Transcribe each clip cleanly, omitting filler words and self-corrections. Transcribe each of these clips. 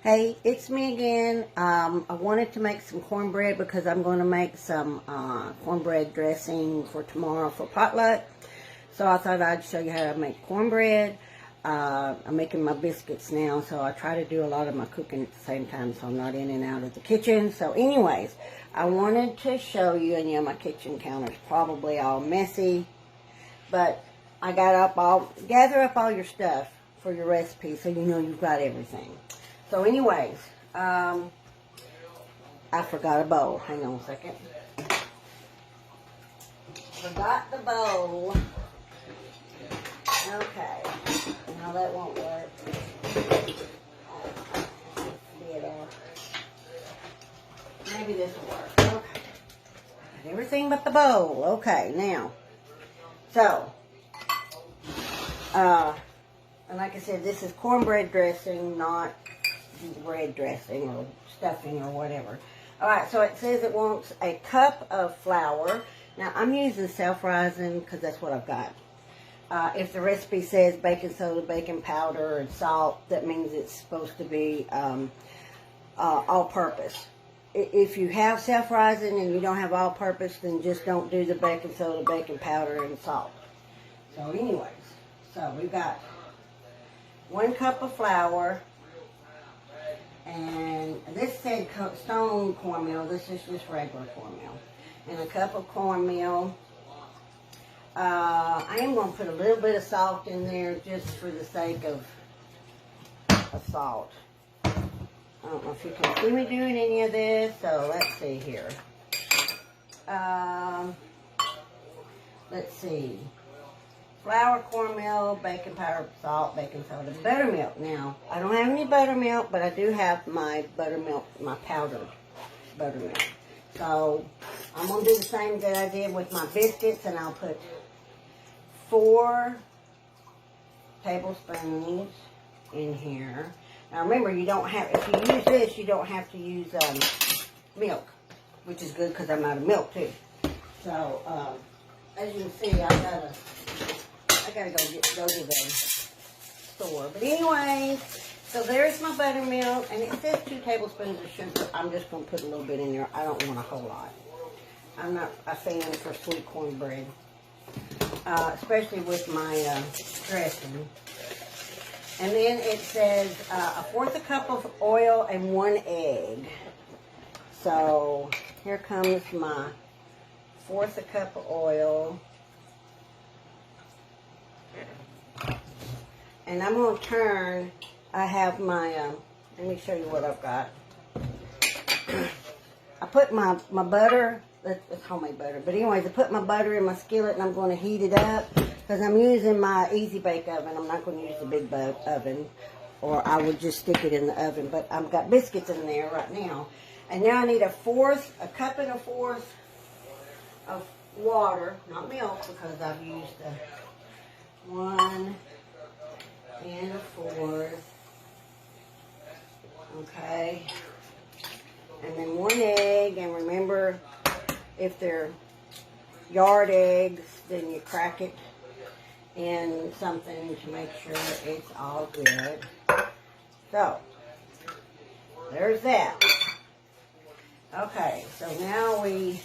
Hey, it's me again. I wanted to make some cornbread because I'm going to make some cornbread dressing for tomorrow for potluck. So I thought I'd show you how to make cornbread. I'm making my biscuits now, so I try to do a lot of my cooking at the same time so I'm not in and out of the kitchen. So anyways, I wanted to show you, and yeah, my kitchen counter's probably all messy, but I gather up all your stuff for your recipe so you know you've got everything. So anyways, I forgot a bowl. Hang on a second. Forgot the bowl. Okay. Now that won't work. Maybe this will work. Okay. Everything but the bowl. Okay, now. So, and like I said, this is cornbread dressing, not bread dressing or stuffing or whatever. Alright, so it says it wants a cup of flour. Now, I'm using self-rising because that's what I've got. If the recipe says baking soda, baking powder, and salt, that means it's supposed to be all-purpose. If you have self-rising and you don't have all-purpose, then just don't do the baking soda, baking powder, and salt. So anyways, so we've got 1 cup of flour. And this said stone cornmeal. This is just regular cornmeal. And a cup of cornmeal. I am going to put a little bit of salt in there just for the sake of salt. I don't know if you can see me doing any of this. So let's see here. Let's see. Flour, cornmeal, baking powder, salt, baking soda, buttermilk. Now, I don't have any buttermilk, but I do have my buttermilk, my powdered buttermilk. So, I'm going to do the same that I did with my biscuits, and I'll put 4 tablespoons in here. Now, remember, you don't have, if you use this, you don't have to use milk, which is good because I'm out of milk, too. So, as you can see, I gotta go to the store. But anyway, so there's my buttermilk, and it says 2 tablespoons of sugar. I'm just gonna put a little bit in there. I don't want a whole lot. I'm not a fan for sweet cornbread, especially with my dressing. And then it says 1/4 cup of oil and 1 egg. So here comes my 1/4 cup of oil. And I'm going to turn, I have my, let me show you what I've got. I put my butter, it's homemade butter, but anyways, I put my butter in my skillet and I'm going to heat it up because I'm using my Easy Bake Oven. I'm not going to use the big oven, or I would just stick it in the oven, but I've got biscuits in there right now. And now I need a cup and a fourth of water, not milk, because I've used 1 and a 1/4, okay, and then 1 egg. And remember, if they're yard eggs, then you crack it in something to make sure it's all good. So there's that. Okay, so now we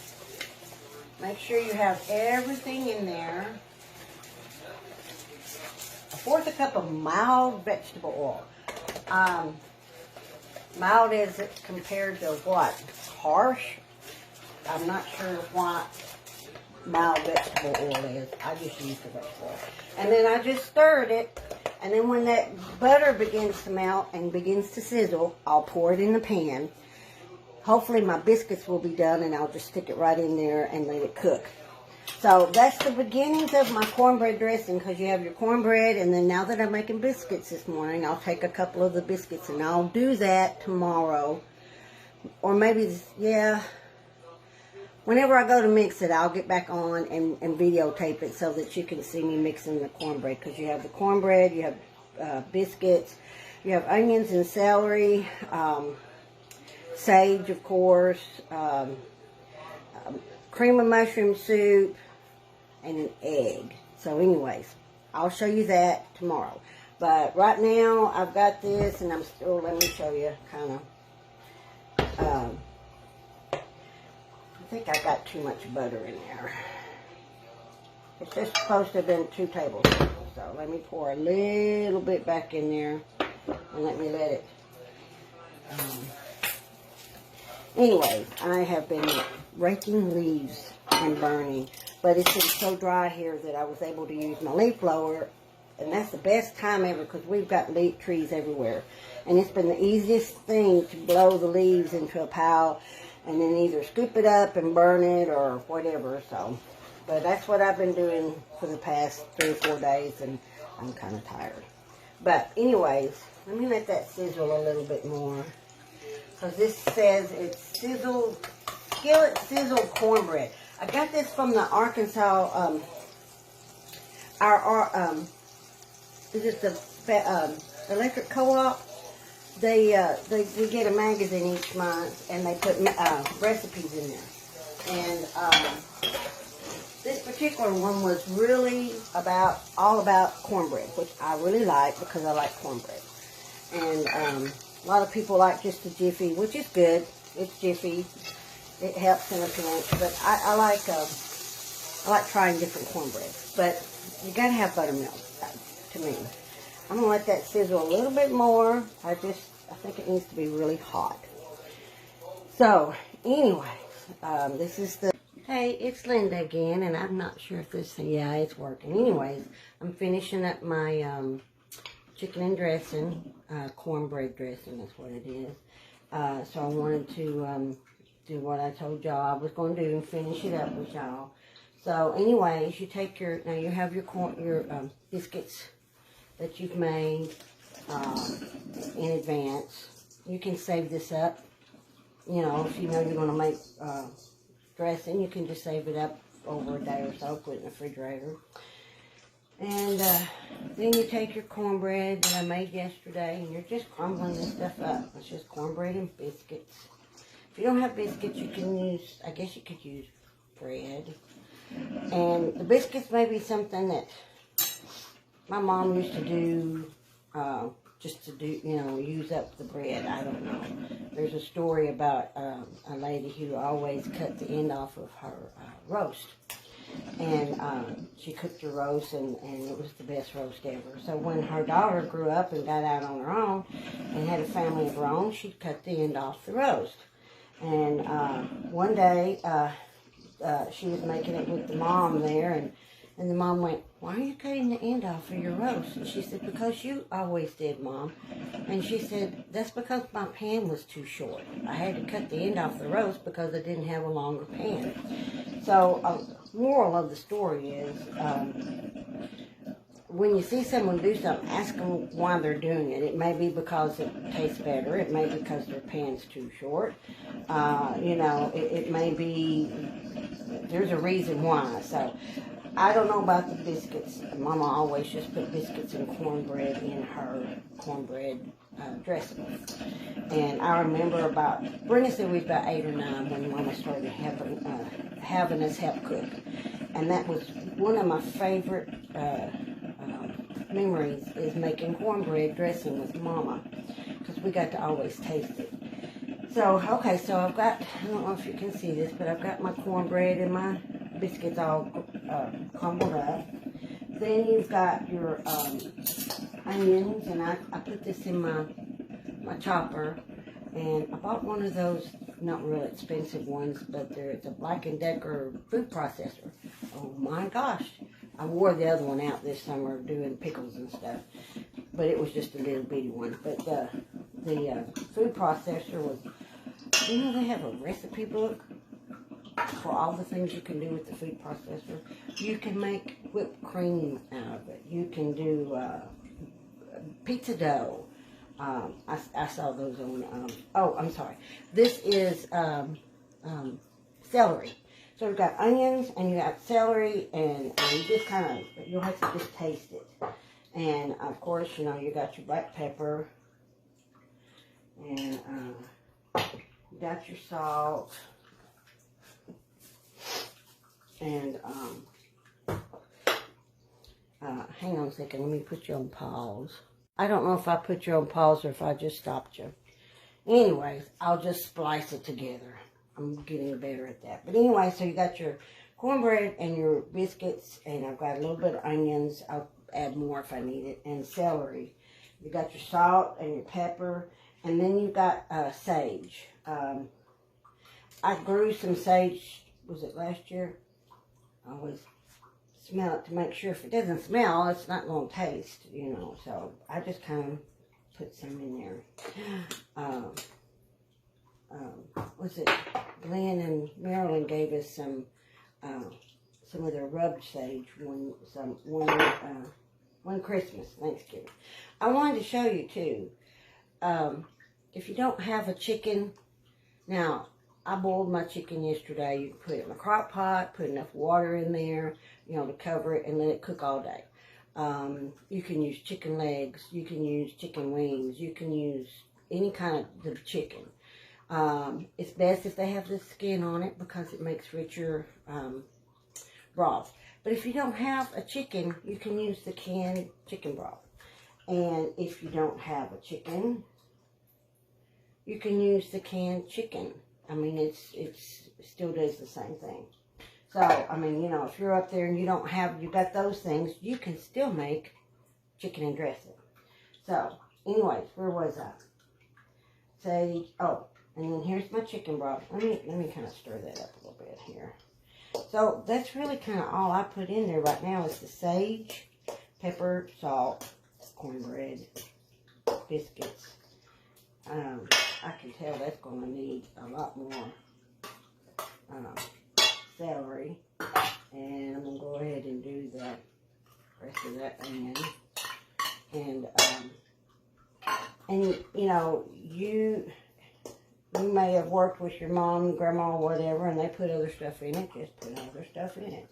make sure you have everything in there. 1/4 cup of mild vegetable oil. Mild is it compared to what? Harsh? I'm not sure what mild vegetable oil is. I just use the vegetable oil. And then I just stirred it. And then when that butter begins to melt and begins to sizzle, I'll pour it in the pan. Hopefully my biscuits will be done, and I'll just stick it right in there and let it cook. So that's the beginnings of my cornbread dressing, because you have your cornbread, and then now that I'm making biscuits this morning, I'll take a couple of the biscuits, and I'll do that tomorrow. Or maybe, yeah, whenever I go to mix it, I'll get back on and videotape it so that you can see me mixing the cornbread, because you have the cornbread, you have biscuits, you have onions and celery, sage, of course, cream of mushroom soup, and an egg. So anyways, I'll show you that tomorrow. But right now, I've got this, and I'm still, let me show you, kind of, I think I got too much butter in there. It's just supposed to have been 2 tablespoons. So let me pour a little bit back in there, and let me let it. Anyways, I have been raking leaves and burning, but it's been so dry here that I was able to use my leaf blower, and that's the best time ever because we've got leaf trees everywhere, and it's been the easiest thing to blow the leaves into a pile and then either scoop it up and burn it or whatever. So, but that's what I've been doing for the past 3 or 4 days, and I'm kind of tired. But anyways, let me let that sizzle a little bit more. Because this says it's skillet sizzled cornbread. I got this from the Arkansas, is it the electric co-op? We get a magazine each month, and they put recipes in there. And this particular one was really all about cornbread, which I really like because I like cornbread. And a lot of people like just the Jiffy, which is good. It's Jiffy. It helps in a pinch. But I like trying different cornbread. But you gotta have buttermilk, to me. I'm gonna let that sizzle a little bit more. I think it needs to be really hot. So, anyways, this is the. Hey, it's Linda again, and I'm not sure if this. Yeah, it's working. Anyways, I'm finishing up my chicken and dressing, cornbread dressing, that's what it is. So I wanted to do what I told y'all I was going to do and finish it up with y'all. So anyways, you take now you have your biscuits that you've made in advance. You can save this up. You know, if you know you're going to make dressing, you can just save it up over a day or so, put it in the refrigerator. And then you take your cornbread that I made yesterday, and you're just crumbling this stuff up. It's just cornbread and biscuits. If you don't have biscuits, you can use, I guess you could use bread. And the biscuits may be something that my mom used to do, just to do, use up the bread. I don't know. There's a story about a lady who always cut the end off of her roast. And she cooked her roast, and it was the best roast ever. So when her daughter grew up and got out on her own and had a family of her own, she cut the end off the roast. And one day, she was making it with the mom there, and the mom went, "Why are you cutting the end off of your roast?" And she said, "Because you always did, Mom." And she said, "That's because my pan was too short. I had to cut the end off the roast because I didn't have a longer pan." So, moral of the story is, when you see someone do something, ask them why they're doing it. It may be because it tastes better. It may be because their pan's too short. It may be, there's a reason why. So, I don't know about the biscuits. Mama always just put biscuits and cornbread in her cornbread dressing. And I remember Brenda said we was about 8 or 9 when Mama started having us help cook. And that was one of my favorite memories, is making cornbread dressing with Mama, because we got to always taste it. So, okay, so I've got, I don't know if you can see this, but I've got my cornbread and my biscuits all crumbled up. Then you've got your onions, and I put this in my chopper, and I bought one of those, not real expensive ones, but it's a Black & Decker food processor. Oh my gosh, I wore the other one out this summer doing pickles and stuff, but it was just a little bitty one. But the food processor was, they have a recipe book for all the things you can do with the food processor. You can make whipped cream out of it. You can do pizza dough. I saw those on, I'm sorry. This is celery. So we've got onions, and you got celery, and you just you'll have to just taste it. And of course, you got your black pepper, and you got your salt, and hang on a second, let me put you on pause. I don't know if I put you on pause or if I just stopped you. Anyways, I'll just splice it together. I'm getting better at that. But anyway, so you got your cornbread and your biscuits, and I've got a little bit of onions. I'll add more if I need it, and celery. You got your salt and your pepper, and then you got sage. I grew some sage, was it last year? I always smell it to make sure if it doesn't smell, it's not going to taste, you know. So I just kind of put some in there. Was it Glenn and Marilyn gave us some of their rubbed sage one Christmas, Thanksgiving. I wanted to show you too. If you don't have a chicken, now I boiled my chicken yesterday. You can put it in a crock pot, put enough water in there, you know, to cover it and let it cook all day. You can use chicken legs, you can use chicken wings, you can use any kind of chicken. It's best if they have the skin on it because it makes richer broth. But if you don't have a chicken, you can use the canned chicken broth. And if you don't have a chicken, you can use the canned chicken. I mean, it still does the same thing. So, I mean, you know, if you're up there and you got those things, you can still make chicken and dressing. So, anyways, where was I? Sage, oh, and then here's my chicken broth. Let me kind of stir that up a little bit here. So, that's really kind of all I put in there right now is the sage, pepper, salt, cornbread, biscuits. I can tell that's going to need a lot more celery, and I'm going to go ahead and do the rest of that onion. And you know, you may have worked with your mom, grandma, whatever, and they put other stuff in it. Just put other stuff in it.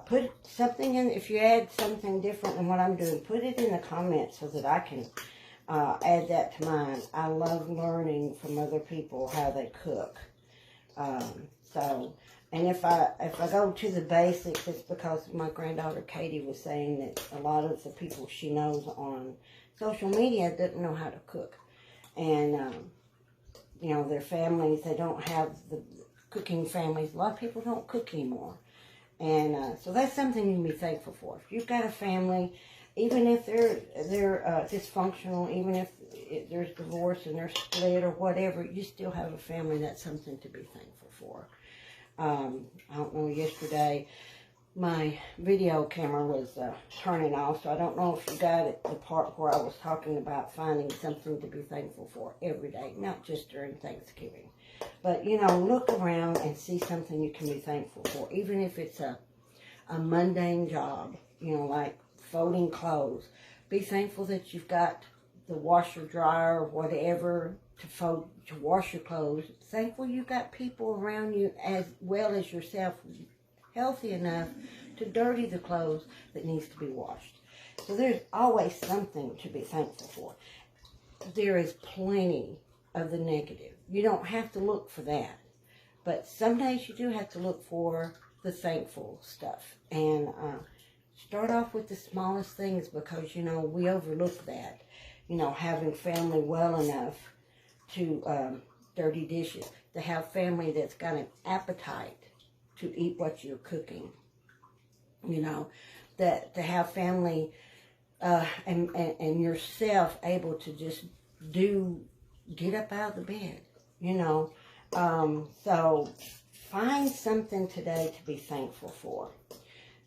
Put something in, if you add something different than what I'm doing, put it in the comments so that I can add that to mine. I love learning from other people how they cook. And if I go to the basics, it's because my granddaughter Katie was saying that a lot of the people she knows on social media didn't know how to cook. And, you know, their families, they don't have the cooking families. A lot of people don't cook anymore. And so that's something you can be thankful for. If you've got a family, even if they're dysfunctional, even if there's divorce and they're split or whatever, you still have a family. That's something to be thankful for. I don't know, yesterday my video camera was turning off, so I don't know if you got it, the part where I was talking about finding something to be thankful for every day, not just during Thanksgiving. But, you know, look around and see something you can be thankful for, even if it's a mundane job, you know, like folding clothes. Be thankful that you've got the washer, dryer, whatever to wash your clothes. Thankful you got people around you as well as yourself healthy enough to dirty the clothes that needs to be washed. So there's always something to be thankful for. There is plenty of the negative. You don't have to look for that. But some days you do have to look for the thankful stuff. And start off with the smallest things because, you know, we overlook that. You know, having family well enough to dirty dishes. To have family that's got an appetite to eat what you're cooking. You know, that to have family and yourself able to just get up out of the bed. You know, so find something today to be thankful for.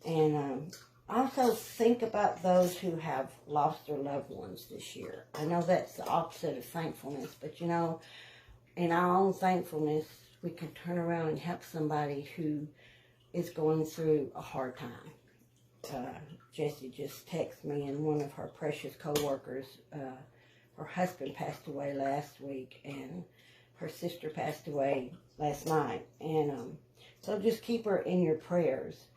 And also think about those who have lost their loved ones this year. I know that's the opposite of thankfulness, but you know, in our own thankfulness, we can turn around and help somebody who is going through a hard time. Jessie just texted me, and one of her precious co-workers, her husband passed away last week, and her sister passed away last night. And so just keep her in your prayers.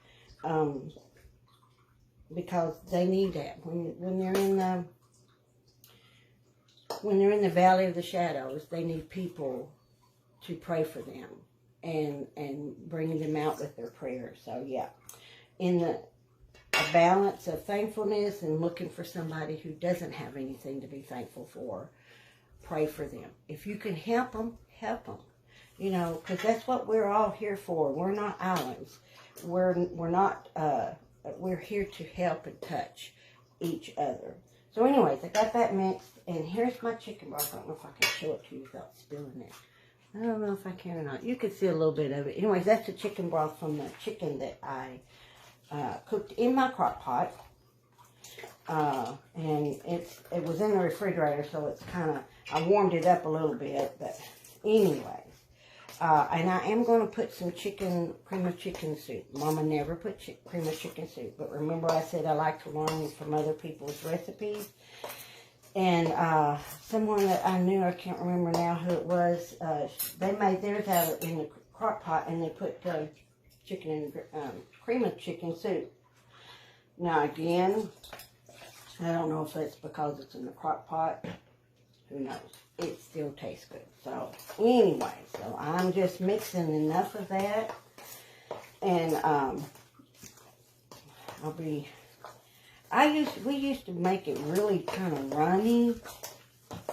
Because they need that when they're in the valley of the shadows. They need people to pray for them and bring them out with their prayers. So yeah, in a balance of thankfulness and looking for somebody who doesn't have anything to be thankful for. Pray for them. If you can help them, help them. You know, because that's what we're all here for. We're not islands. We're not, we're here to help and touch each other. So anyways, I got that mixed, and here's my chicken broth. I don't know if I can show it to you without spilling it. I don't know if I can or not. You can see a little bit of it. Anyways, that's the chicken broth from the chicken that I cooked in my crock pot. And it was in the refrigerator, so it's kind of, I warmed it up a little bit, but anyways. And I am going to put some cream of chicken soup. Mama never put cream of chicken soup, but remember I said I like to learn from other people's recipes. And someone that I knew, I can't remember now who it was, they made theirs out in the crock pot, and they put chicken and cream of chicken soup. Now again, I don't know if it's because it's in the crock pot. Who knows? It still tastes good. So anyway, so I'm just mixing enough of that, and we used to make it really kind of runny,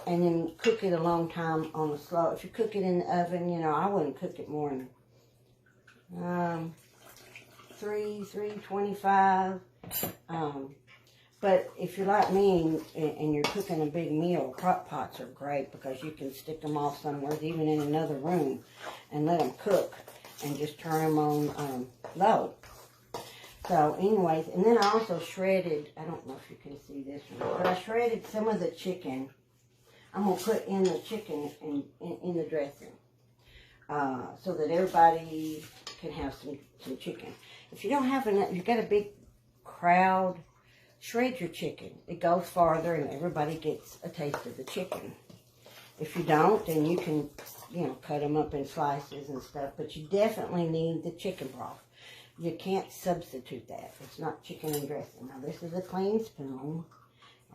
and then cook it a long time on the slow. If you cook it in the oven, you know, I wouldn't cook it more than 325. But if you're like me and you're cooking a big meal, crock pots are great because you can stick them off somewhere, even in another room, and let them cook and just turn them on low. So anyways, and then I also shredded, I don't know if you can see this one, but I shredded some of the chicken. I'm going to put in the chicken in the dressing so that everybody can have some chicken. If you don't have enough, you've got a big crowd, shred your chicken. It goes farther and everybody gets a taste of the chicken. If you don't, then you can, you know, cut them up in slices and stuff. But you definitely need the chicken broth. You can't substitute that. It's not chicken and dressing. Now, this is a clean spoon.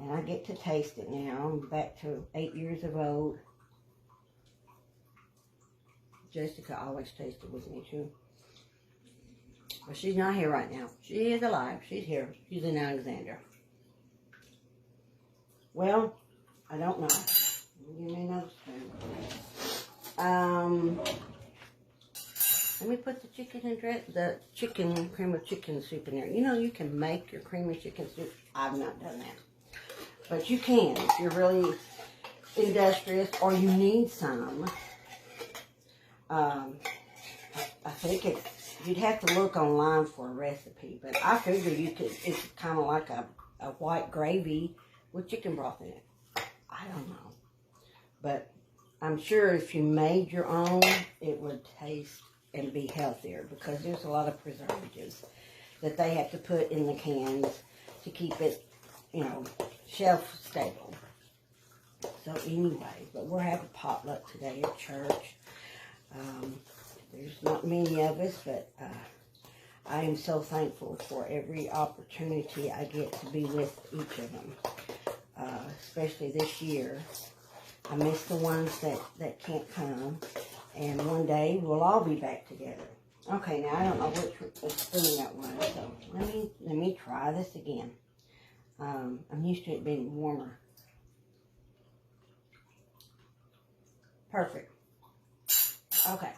And I get to taste it now. I'm back to 8 years of old. Jessica always tasted with me, too. But she's not here right now. She is alive. She's here. She's in Alexandria. Well, I don't know. Give me another spoon. Let me put the chicken and cream of chicken soup in there. You know, you can make your cream of chicken soup. I've not done that. But you can if you're really industrious or you need some. I think you'd have to look online for a recipe, but I figure you could, it's kind of like a white gravy with chicken broth in it. I don't know. But I'm sure if you made your own, it would taste and be healthier because there's a lot of preservatives that they have to put in the cans to keep it, you know, shelf stable. So anyway, but we're having potluck today at church. There's not many of us, but I am so thankful for every opportunity I get to be with each of them, especially this year. I miss the ones that can't come, and one day we'll all be back together. Okay, now I don't know which spoon that was, so let me try this again. I'm used to it being warmer. Perfect. Okay.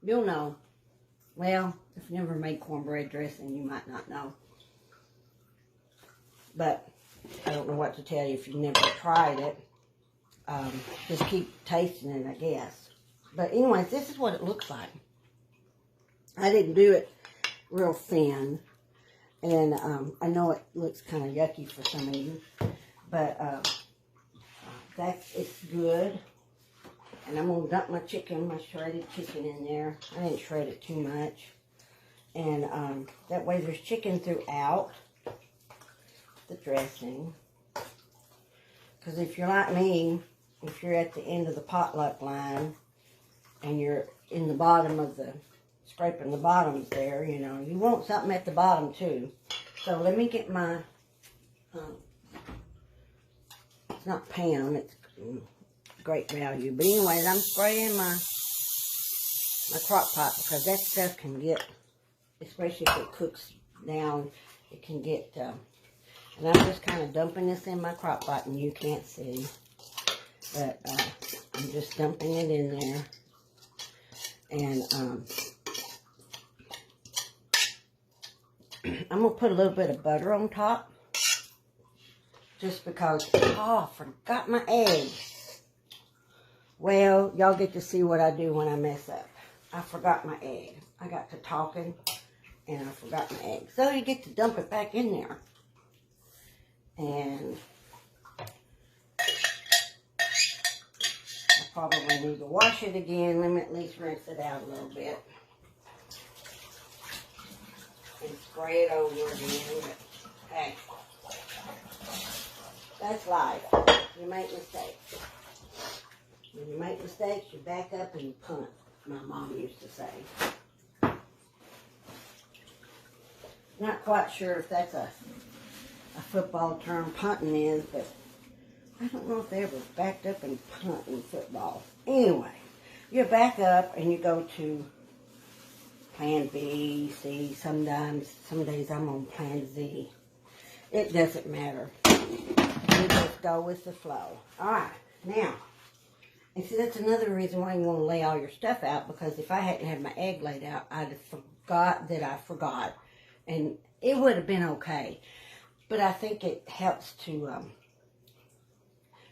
You'll know. Well, if you've never made cornbread dressing, you might not know. But I don't know what to tell you if you've never tried it. Just keep tasting it, I guess. But anyways, this is what it looks like. I didn't do it real thin. And I know it looks kind of yucky for some of you. But it's good. And I'm going to dump my shredded chicken in there. I didn't shred it too much. And that way there's chicken throughout the dressing. Because if you're like me, if you're at the end of the potluck line and you're in the bottom of scraping the bottoms there, you know, you want something at the bottom too. So let me get my, it's not pan, it's great value. But anyways, I'm spraying my crock pot because that stuff can get, especially if it cooks down, it can get, and I'm just kind of dumping this in my crock pot, and you can't see, but I'm just dumping it in there, and I'm going to put a little bit of butter on top, just because, oh, I forgot my egg. Well, y'all get to see what I do when I mess up. I forgot my egg. I got to talking, and I forgot my egg. So you get to dump it back in there. And I probably need to wash it again. Let me at least rinse it out a little bit. And spray it over again. But, hey, that's life. You make mistakes. When you make mistakes, you back up and you punt, my mom used to say. Not quite sure if that's a football term, punting is, but I don't know if they ever backed up and punt in football. Anyway, you back up and you go to plan B, C, sometimes, some days I'm on plan Z. It doesn't matter. You just go with the flow. Alright, now, and see, that's another reason why you want to lay all your stuff out, because if I hadn't had my egg laid out, I'd have forgot that I forgot. And it would have been okay. But I think it helps to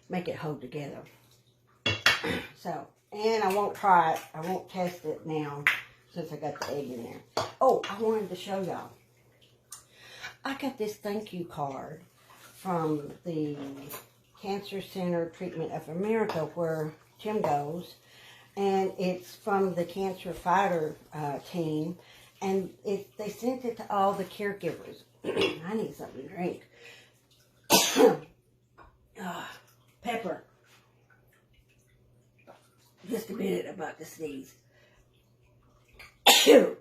make it hold together. So, and I won't try it. I won't test it now since I got the egg in there. Oh, I wanted to show y'all. I got this thank you card from the Cancer Center Treatment of America, where Tim goes, and it's from the cancer fighter team, and they sent it to all the caregivers. I need something to drink. Pepper. Just a minute, I'm about to sneeze. I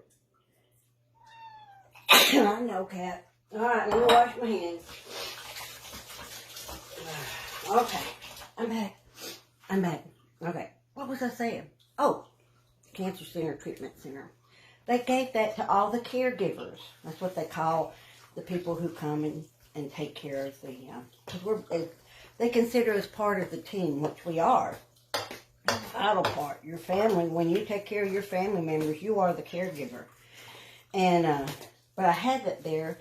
know, Cat. Alright, let me wash my hands. Okay, I'm back. Okay, what was I saying? Oh, Cancer Center Treatment Center. They gave that to all the caregivers. That's what they call the people who come and take care of the, because they consider us part of the team, which we are. The vital part, your family. When you take care of your family members, you are the caregiver. And, but I had that there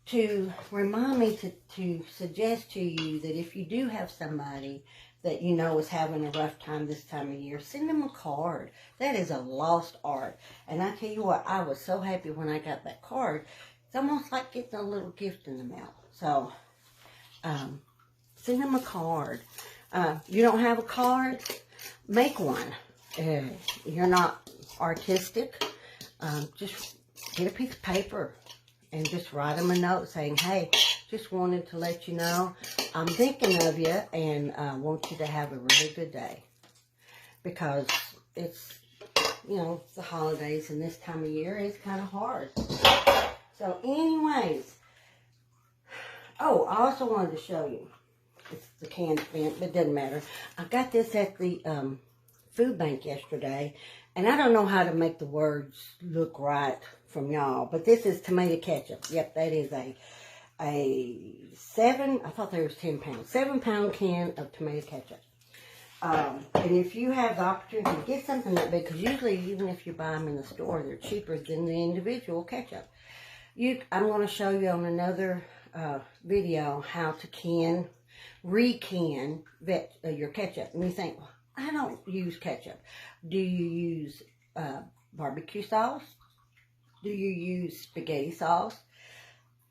to remind me to suggest to you that if you do have somebody that you know is having a rough time this time of year, send them a card. That is a lost art. And I tell you what, I was so happy when I got that card. It's almost like getting a little gift in the mail. So, send them a card. You don't have a card? Make one. You're not artistic. Just get a piece of paper and just write them a note saying, hey, just wanted to let you know I'm thinking of you and want you to have a really good day. Because it's, you know, the holidays and this time of year is kind of hard. So anyways, oh, I also wanted to show you. It's the can spent, but it doesn't matter. I got this at the food bank yesterday, and I don't know how to make the words look right from y'all, but this is tomato ketchup. Yep, that is a 7, I thought there was 10 pounds, 7-pound can of tomato ketchup. And if you have the opportunity to get something that big, because usually even if you buy them in the store, they're cheaper than the individual ketchup. I'm going to show you on another video how to re-can your ketchup. And you think, well, I don't use ketchup. Do you use barbecue sauce? Do you use spaghetti sauce?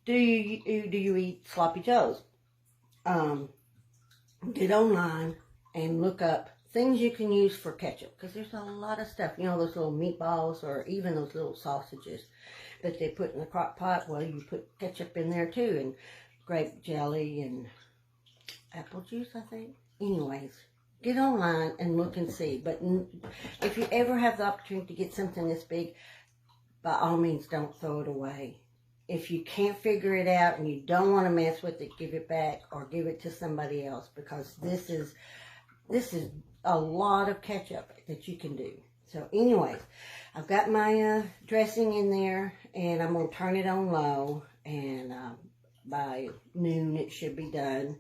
Do you eat sloppy joes? Get online and look up things you can use for ketchup, because there's a lot of stuff. You know, those little meatballs or even those little sausages that they put in the crock pot. Well, you put ketchup in there too, and grape jelly and apple juice, I think. Anyways, get online and look and see. But if you ever have the opportunity to get something this big, by all means, don't throw it away. If you can't figure it out and you don't want to mess with it, give it back or give it to somebody else, because this is a lot of ketchup that you can do. So anyways, I've got my dressing in there, and I'm going to turn it on low, and by noon it should be done.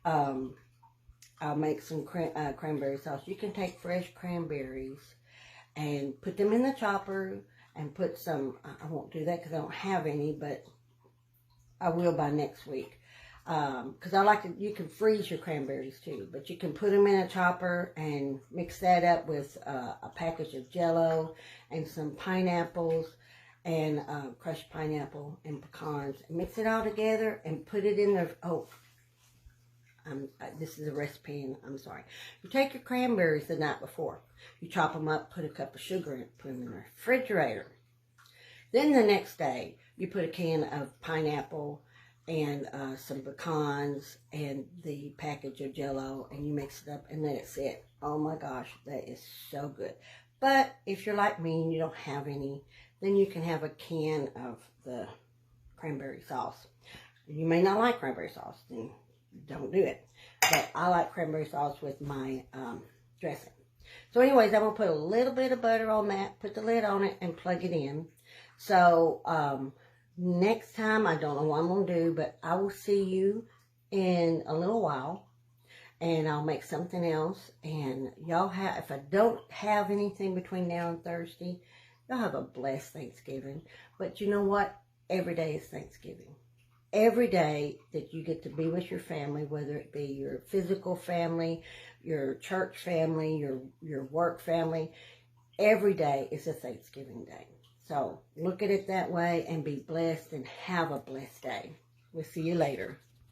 I'll make some cranberry sauce. You can take fresh cranberries and put them in the chopper and put some, I won't do that because I don't have any, but I will by next week. Because I like to, you can freeze your cranberries too, but you can put them in a chopper and mix that up with a package of Jell-O and some pineapples and crushed pineapple and pecans. And mix it all together and put it in the, this is a recipe, and I'm sorry. You take your cranberries the night before. You chop them up, put a cup of sugar in it, put them in the refrigerator. Then the next day, you put a can of pineapple and some pecans and the package of Jell-O, and you mix it up and let it sit. Oh my gosh, that is so good. But if you're like me and you don't have any, then you can have a can of the cranberry sauce. You may not like cranberry sauce, then don't do it. But I like cranberry sauce with my dressing. So anyways, I'm going to put a little bit of butter on that, put the lid on it, and plug it in. So next time, I don't know what I'm going to do, but I will see you in a little while. And I'll make something else. And y'all have, if I don't have anything between now and Thursday, y'all have a blessed Thanksgiving. But you know what? Every day is Thanksgiving. Every day that you get to be with your family, whether it be your physical family, your church family, your work family, every day is a Thanksgiving day. So look at it that way and be blessed and have a blessed day. We'll see you later.